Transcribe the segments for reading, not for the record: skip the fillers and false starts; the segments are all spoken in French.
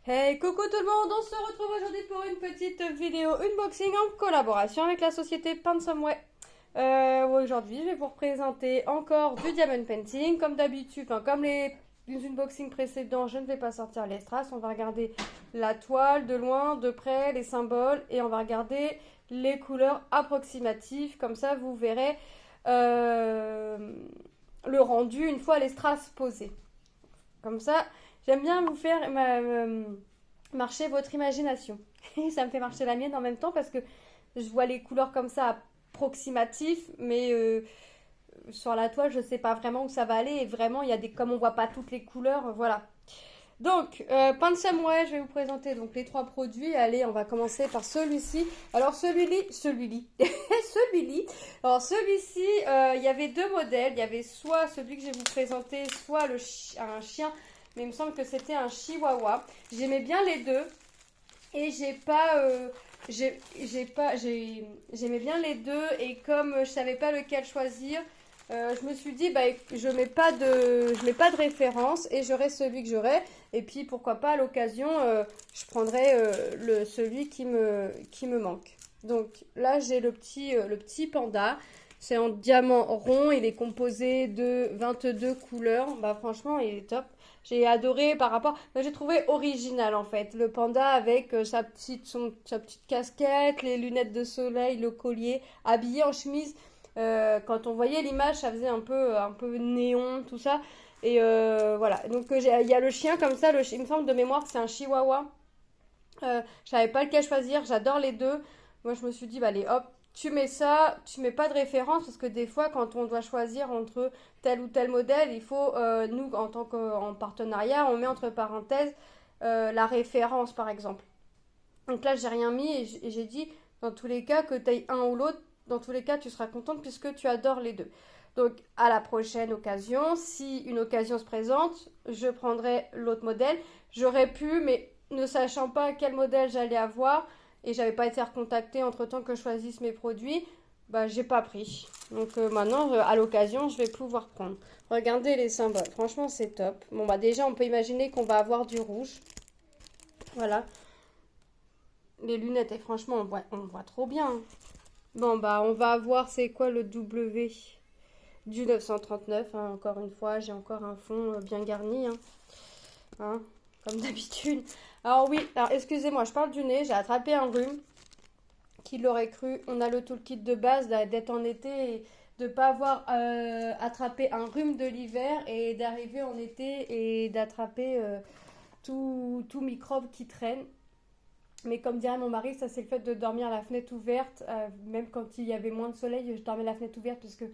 Hey, coucou tout le monde, on se retrouve aujourd'hui pour une petite vidéo unboxing en collaboration avec la société Pansomeway. Aujourd'hui, je vais vous représenter encore du diamond painting. Comme d'habitude, enfin, comme les unboxings précédents, je ne vais pas sortir les strass. On va regarder la toile de loin, de près, les symboles et on va regarder les couleurs approximatives. Comme ça, vous verrez le rendu une fois les strass posés. Comme ça, j'aime bien vous faire marcher votre imagination. Ça me fait marcher la mienne en même temps parce que je vois les couleurs comme ça approximatifs, mais sur la toile, je ne sais pas vraiment où ça va aller. Et vraiment, il y a des, comme on voit pas toutes les couleurs, voilà. Donc, Pansomeway, je vais vous présenter donc les trois produits. Allez, on va commencer par celui-ci. Alors, celui-ci. Alors, celui-ci, il y avait deux modèles. Il y avait soit celui que je vais vous présenter, soit un chien. Mais il me semble que c'était un chihuahua. J'aimais bien les deux. Et j'aimais bien les deux. Et comme je savais pas lequel choisir, je me suis dit, bah, je mets pas de référence et j'aurai celui que j'aurai. Et puis, pourquoi pas, à l'occasion, je prendrai celui qui me manque. Donc là, j'ai le petit panda. C'est en diamant rond. Il est composé de 22 couleurs. Bah, franchement, il est top. J'ai adoré par rapport. J'ai trouvé original en fait. Le panda avec sa petite casquette, les lunettes de soleil, le collier, habillé en chemise. Quand on voyait l'image, ça faisait un peu néon, tout ça. Et voilà. Donc il y a le chien comme ça. Il me semble de mémoire que c'est un chihuahua. Je savais pas lequel choisir. J'adore les deux. Moi, je me suis dit, bah, allez, hop, tu mets ça, tu mets pas de référence parce que des fois, quand on doit choisir entre tel ou tel modèle, il faut, nous, en tant qu'en partenariat, on met entre parenthèses la référence, par exemple. Donc là, j'ai rien mis et j'ai dit, dans tous les cas, que tu aies un ou l'autre, dans tous les cas, tu seras contente puisque tu adores les deux. Donc, à la prochaine occasion, si une occasion se présente, je prendrai l'autre modèle. J'aurais pu, mais ne sachant pas quel modèle j'allais avoir, et j'avais pas été recontactée entre temps que je choisisse mes produits, bah j'ai pas pris. Donc maintenant, à l'occasion, je vais pouvoir prendre. Regardez les symboles, franchement c'est top. Bon bah déjà on peut imaginer qu'on va avoir du rouge. Voilà. Les lunettes, et franchement on voit trop bien. Bon bah on va avoir, c'est quoi le W du 939, hein, encore une fois, j'ai encore un fond bien garni. Hein, comme d'habitude. Alors oui, alors excusez-moi, je parle du nez, j'ai attrapé un rhume. Qui l'aurait cru? On a le toolkit de base d'être en été et de ne pas avoir attrapé un rhume de l'hiver et d'arriver en été et d'attraper tout microbe qui traîne. Mais comme dirait mon mari, ça c'est le fait de dormir à la fenêtre ouverte. Même quand il y avait moins de soleil, je dormais à la fenêtre ouverte parce que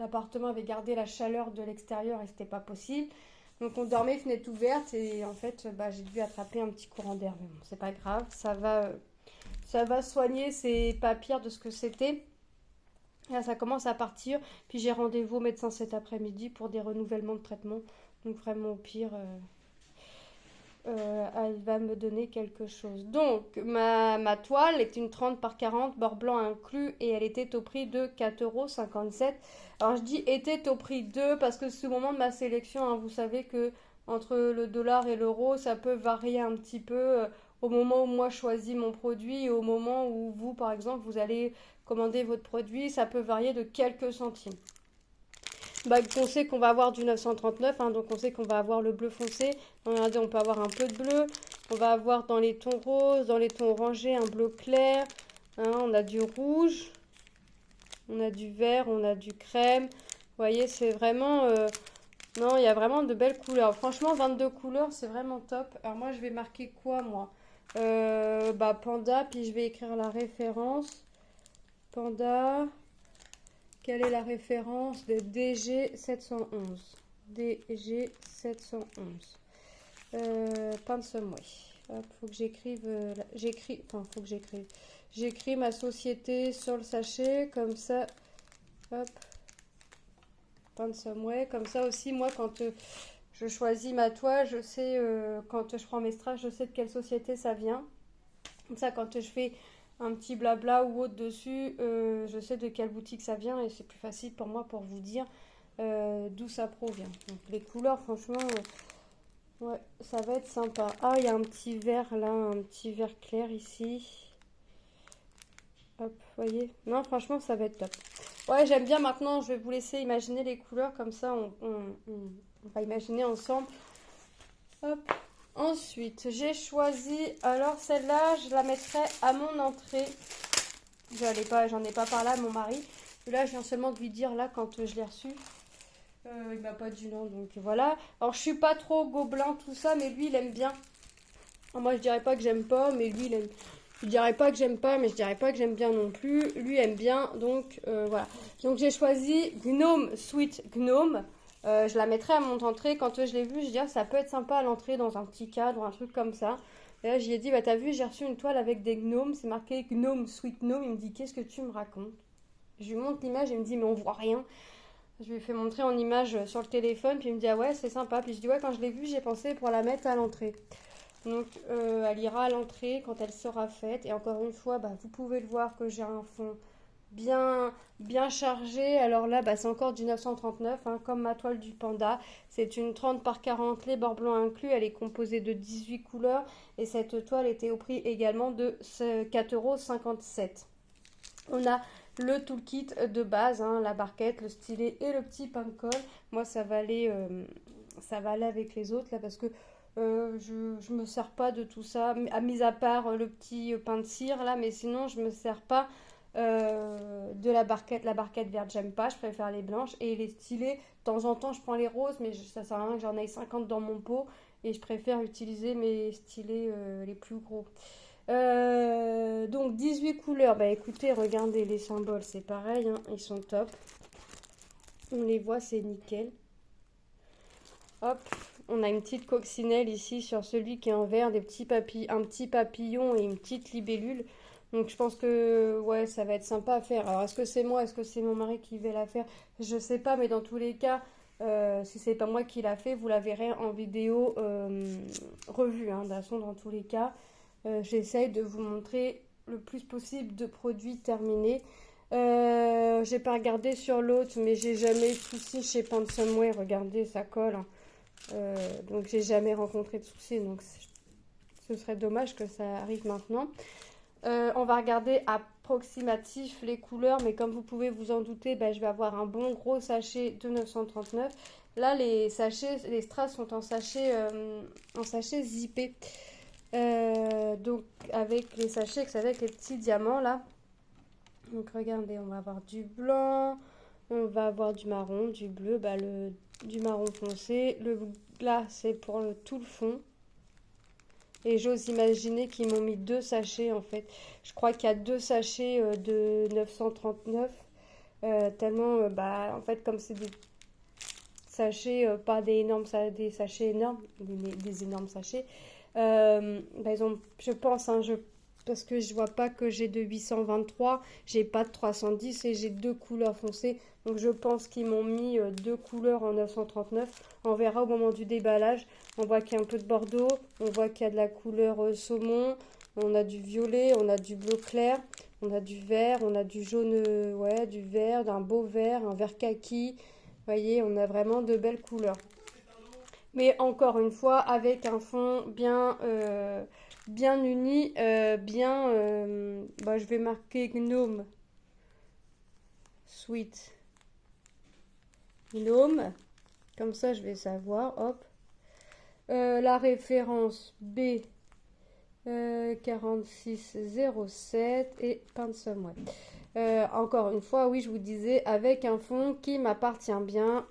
l'appartement avait gardé la chaleur de l'extérieur et c'était pas possible. Donc on dormait fenêtre ouverte et en fait bah, j'ai dû attraper un petit courant d'air. Mais bon, c'est pas grave, ça va soigner, c'est pas pire de ce que c'était. Là, ça commence à partir. Puis j'ai rendez-vous au médecin cet après-midi pour des renouvellements de traitement. Donc vraiment au pire, elle va me donner quelque chose. Donc ma toile est une 30 par 40, bord blanc inclus, et elle était au prix de 4,57 €. Alors je dis était au prix de parce que c'est au moment de ma sélection, hein, vous savez que entre le dollar et l'euro, ça peut varier un petit peu au moment où moi je choisis mon produit et au moment où vous, par exemple, vous allez commander votre produit, ça peut varier de quelques centimes. Bah, on sait qu'on va avoir du 939, hein, donc on sait qu'on va avoir le bleu foncé. Regardez, on peut avoir un peu de bleu. On va avoir dans les tons roses, dans les tons orangés, un bleu clair. Hein, on a du rouge, on a du vert, on a du crème. Vous voyez, c'est vraiment... non, il y a vraiment de belles couleurs. Franchement, 22 couleurs, c'est vraiment top. Alors moi, je vais marquer quoi, moi? Bah, panda, puis je vais écrire la référence. Panda... Quelle est la référence de DG711? DG711. Pansomeway. Hop, faut que j'écrive. Faut que j'écrive. J'écris ma société sur le sachet, comme ça. Hop. Pansomeway. Comme ça aussi, moi, quand je choisis ma toile, je sais, quand je prends mes strass, je sais de quelle société ça vient. Comme ça, quand je fais un petit blabla ou autre dessus, je sais de quelle boutique ça vient et c'est plus facile pour moi pour vous dire d'où ça provient. Donc les couleurs, franchement, Ouais, ça va être sympa. Ah, il y a un petit vert là, un petit vert clair ici. Hop, voyez. Non, franchement, ça va être top. Ouais, j'aime bien maintenant. Je vais vous laisser imaginer les couleurs comme ça. On va imaginer ensemble. Hop. Ensuite, j'ai choisi. Alors, celle-là, je la mettrai à mon entrée. J'en ai pas parlé à mon mari. Là, je viens seulement de lui dire là quand je l'ai reçu. Il m'a pas dit non, donc voilà. Alors, je suis pas trop gobelin, tout ça, mais lui, il aime bien. Alors, moi, je dirais pas que j'aime pas, mais lui, il aime. Je dirais pas que j'aime pas, mais je dirais pas que j'aime bien non plus. Lui aime bien, donc voilà. Donc, j'ai choisi Gnome Sweet Gnome. Je la mettrai à mon entrée. Quand je l'ai vue, je dis ah, ça peut être sympa à l'entrée dans un petit cadre, un truc comme ça. Et là, j'y ai dit, bah t'as vu, j'ai reçu une toile avec des gnomes. C'est marqué Gnome Sweet Gnome. Il me dit, qu'est-ce que tu me racontes? Je lui montre l'image, il me dit, mais on voit rien. Je lui ai fait montrer en image sur le téléphone, puis il me dit, ah ouais, c'est sympa. Puis je dis, ouais, quand je l'ai vue, j'ai pensé pour la mettre à l'entrée. Donc, elle ira à l'entrée quand elle sera faite. Et encore une fois, bah, vous pouvez le voir que j'ai un fond bien chargé. Alors là, bah, c'est encore du 939, hein, comme ma toile du panda. C'est une 30 par 40, les bords blancs inclus. Elle est composée de 18 couleurs. Et cette toile était au prix également de 4,57 €. On a le toolkit de base, hein, la barquette, le stylet et le petit pain de colle. Moi, ça va aller avec les autres là parce que je me sers pas de tout ça, mis à part le petit pain de cire là, mais sinon je me sers pas de la barquette. La barquette verte, j'aime pas, je préfère les blanches. Et les stylets, de temps en temps je prends les roses, mais ça sert à rien que j'en aille 50 dans mon pot. Et je préfère utiliser mes stylets les plus gros. Donc 18 couleurs, bah écoutez, regardez les symboles, c'est pareil, hein, ils sont top. On les voit, c'est nickel. Hop, on a une petite coccinelle ici sur celui qui est en vert, un petit papillon et une petite libellule. Donc je pense que ouais, ça va être sympa à faire. Alors est-ce que c'est moi, est-ce que c'est mon mari qui va la faire? Je sais pas, mais dans tous les cas, si c'est pas moi qui l'a fait, vous la verrez en vidéo revue. Hein, de toute façon, dans tous les cas, j'essaye de vous montrer le plus possible de produits terminés. J'ai pas regardé sur l'autre, mais j'ai jamais eu de soucis chez Pansomeway. Regardez, ça colle. Hein. Donc j'ai jamais rencontré de soucis, donc ce serait dommage que ça arrive maintenant. On va regarder approximatif les couleurs, mais comme vous pouvez vous en douter, bah, je vais avoir un bon gros sachet de 939. Là, les strass sont en sachet zippé. Donc avec les sachets, c'est avec les petits diamants là. Donc regardez, on va avoir du blanc, on va avoir du marron, du bleu, bah, du marron foncé. Là, c'est pour tout le fond. Et j'ose imaginer qu'ils m'ont mis 2 sachets en fait. Je crois qu'il y a 2 sachets de 939. Tellement, bah, en fait, comme c'est des sachets, pas des énormes, des sachets énormes, des énormes sachets. Bah, ils ont, je pense, hein, parce que je vois pas que j'ai de 823, j'ai pas de 310 et j'ai 2 couleurs foncées. Donc je pense qu'ils m'ont mis 2 couleurs en 939. On verra au moment du déballage. On voit qu'il y a un peu de bordeaux, on voit qu'il y a de la couleur saumon, on a du violet, on a du bleu clair, on a du vert, on a du jaune, ouais, du vert, d'un beau vert, un vert kaki. Vous voyez, on a vraiment de belles couleurs. Mais encore une fois, avec un fond bien uni, bah, je vais marquer Gnome Sweet Gnome. Comme ça, je vais savoir. Hop. La référence B 4607 et Pansomeway. Encore une fois, oui, je vous disais, avec un fond qui m'appartient bien,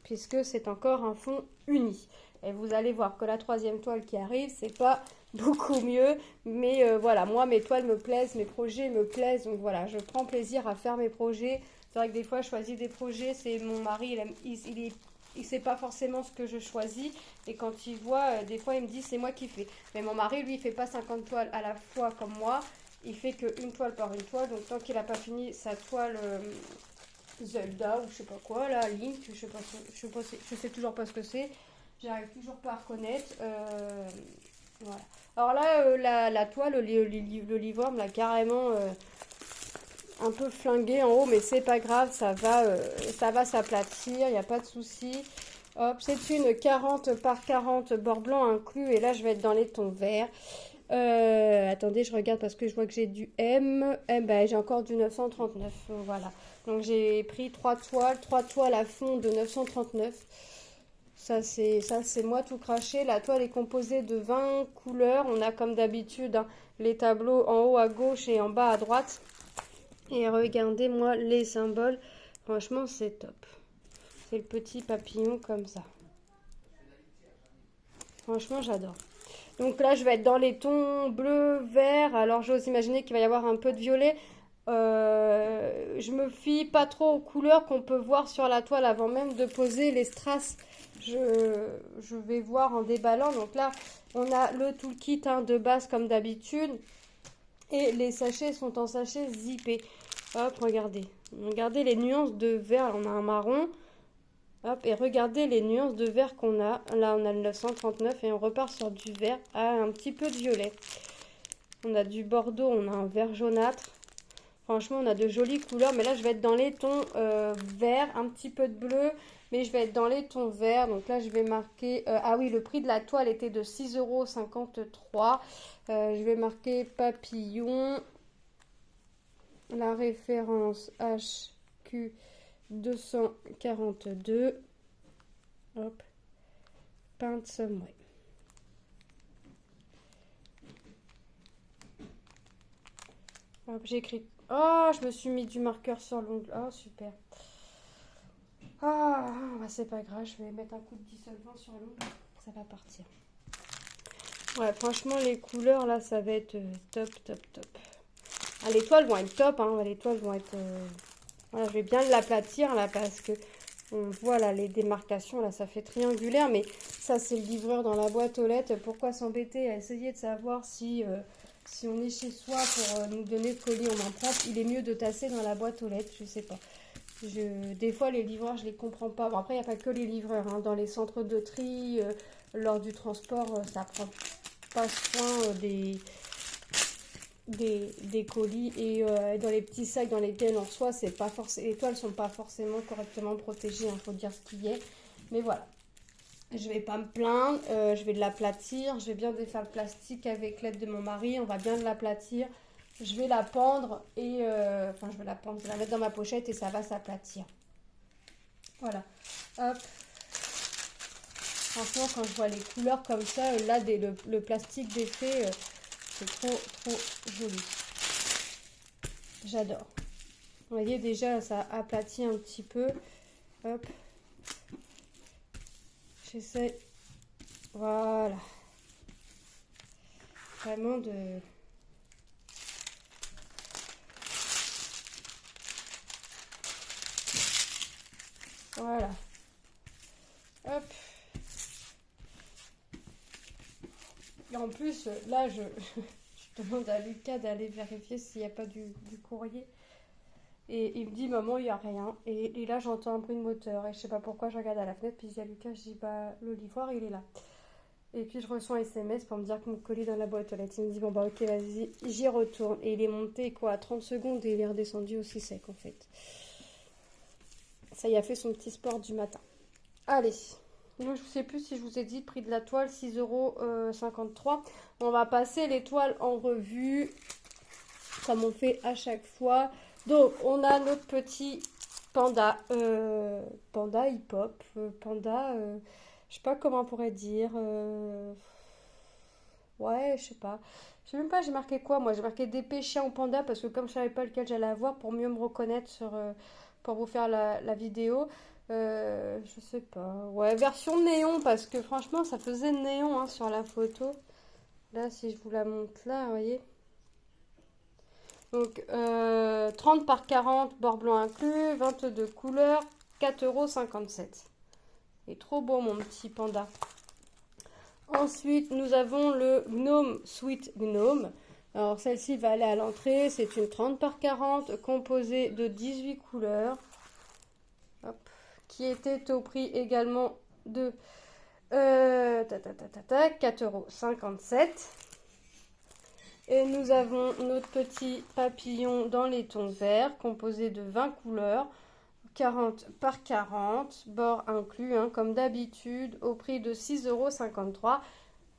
puisque c'est encore un fond uni. Et vous allez voir que la troisième toile qui arrive, c'est pas beaucoup mieux. Mais voilà, moi, mes toiles me plaisent, mes projets me plaisent. Donc voilà, je prends plaisir à faire mes projets. C'est vrai que des fois, je choisis des projets. C'est mon mari, il sait pas forcément ce que je choisis. Et quand il voit, des fois, il me dit, c'est moi qui fais. Mais mon mari, lui, il fait pas 50 toiles à la fois comme moi. Il fait qu'une toile par une toile. Donc tant qu'il n'a pas fini sa toile... Zelda ou je sais pas quoi, là, Link, je sais toujours pas ce que c'est, j'arrive toujours pas à reconnaître. Voilà. Alors là, la toile, le livorme, là, carrément un peu flingué en haut, mais c'est pas grave, ça va s'aplatir, il n'y a pas de souci. Hop, c'est une 40 par 40 bord blanc inclus. Et là, je vais être dans les tons verts. Attendez, je regarde parce que je vois que j'ai du M. Ben, j'ai encore du 939. Voilà. Donc, j'ai pris 3 toiles à fond de 939. Ça, c'est moi tout craché. La toile est composée de 20 couleurs. On a comme d'habitude hein, les tableaux en haut à gauche et en bas à droite. Et regardez-moi les symboles. Franchement, c'est top. C'est le petit papillon comme ça. Franchement, j'adore. Donc là, je vais être dans les tons bleu, vert. Alors, j'ose imaginer qu'il va y avoir un peu de violet. Je me fie pas trop aux couleurs qu'on peut voir sur la toile avant même de poser les strass. Je vais voir en déballant. Donc là, on a le toolkit hein, de base comme d'habitude. Et les sachets sont en sachets zippés. Hop, regardez. Regardez les nuances de vert. On a un marron. Hop, et regardez les nuances de vert qu'on a. Là, on a le 939 et on repart sur du vert à un petit peu de violet. On a du bordeaux, on a un vert jaunâtre. Franchement, on a de jolies couleurs. Mais là, je vais être dans les tons verts, un petit peu de bleu. Mais je vais être dans les tons verts. Donc là, je vais marquer... ah oui, le prix de la toile était de 6,53 €. Je vais marquer papillon. La référence HQ 242. Hop. Paint somewhere. Hop, j'ai écrit. Oh, je me suis mis du marqueur sur l'ongle. Oh, super. Ah, bah, c'est pas grave, je vais mettre un coup de dissolvant sur l'ongle. Ça va partir. Ouais, franchement, les couleurs, là, ça va être top, top, top. Ah, les toiles vont être top, hein. Les toiles vont être... Voilà, je vais bien l'aplatir, là, parce que... On voit, là, les démarcations, là, ça fait triangulaire. Mais ça, c'est le livreur dans la boîte aux lettres. Pourquoi s'embêter à essayer de savoir si on est chez soi pour nous donner le colis en main propre? Il est mieux de tasser dans la boîte aux lettres, je sais pas. Des fois, les livreurs, je les comprends pas. Bon, après, il n'y a pas que les livreurs. Hein. Dans les centres de tri, lors du transport, ça prend pas soin des colis. Et dans les petits sacs dans lesquels on reçoit, c'est pas forcément, les toiles sont pas forcément correctement protégées. Il faut dire ce qu'il y est. Mais voilà. Je vais pas me plaindre. Je vais l'aplatir. Je vais bien défaire le plastique avec l'aide de mon mari. On va bien l'aplatir. Je vais la pendre et enfin je vais la pendre, je vais la mettre dans ma pochette et ça va s'aplatir. Voilà. Hop. Franchement, quand je vois les couleurs comme ça, là le plastique défait, c'est trop joli. J'adore. Vous voyez déjà ça aplatit un petit peu. Hop. J'essaie. Voilà. Vraiment de... Voilà. Hop. Et en plus, là, je demande à Lucas d'aller vérifier s'il n'y a pas du courrier. Et il me dit, maman, il n'y a rien. Et là, j'entends un bruit de moteur. Et je sais pas pourquoi, je regarde à la fenêtre. Puis je dis à Lucas, je dis, bah, le livreur, il est là. Et puis, je reçois un SMS pour me dire que mon colis est dans la boîte aux lettres. Il me dit, bon, bah, ok, vas-y, j'y retourne. Et il est monté, quoi, à 30 secondes et il est redescendu aussi sec, en fait. Ça y a fait son petit sport du matin. Allez. Moi, je ne sais plus si je vous ai dit le prix de la toile, 6,53 €. On va passer les toiles en revue, comme on fait à chaque fois. Donc, on a notre petit panda. Panda hip-hop. Panda, je sais pas comment on pourrait dire. Ouais, je sais pas. Je sais même pas, j'ai marqué quoi, moi. J'ai marqué d'épée, chien ou panda, parce que comme je savais pas lequel j'allais avoir, pour mieux me reconnaître pour vous faire la vidéo. Je sais pas. Ouais, version néon, parce que franchement, ça faisait néon hein, sur la photo. Là, si je vous la montre là, vous voyez. Donc, 30 par 40, bord blanc inclus, 22 couleurs, 4,57 €. Il est trop beau, mon petit panda. Ensuite, nous avons le Gnome Sweet Gnome. Alors, celle-ci va aller à l'entrée. C'est une 30 par 40, composée de 18 couleurs. Hop. Qui était au prix également de 4,57 €. Et nous avons notre petit papillon dans les tons verts, composé de 20 couleurs, 40 par 40, bord inclus, hein, comme d'habitude, au prix de 6,53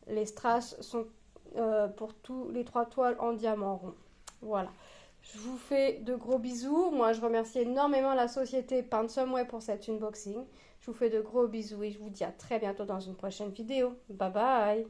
€. Les strass sont pour tous les 3 toiles en diamant rond. Voilà. Je vous fais de gros bisous. Moi, je remercie énormément la société Pansomeway pour cet unboxing. Je vous fais de gros bisous et je vous dis à très bientôt dans une prochaine vidéo. Bye bye!